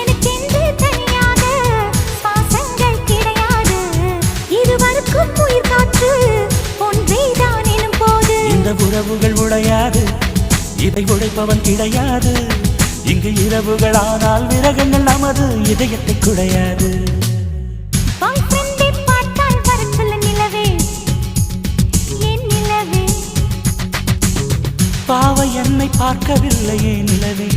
எனக்கென்று தனியாக பாசங்கள் கிடையாது. இருவருக்கும் உயிர் காற்று ஒன்றேதான் எனும் போது இந்த உறவுகள் உடையாது, இதை உடைப்பவன் கிடையாது. இங்கு இரவுகள் ஆனால் விரகங்கள் நமது இதயத்தை குடையாது. பாவை என்னை பார்க்கவில்லையே நிலவே.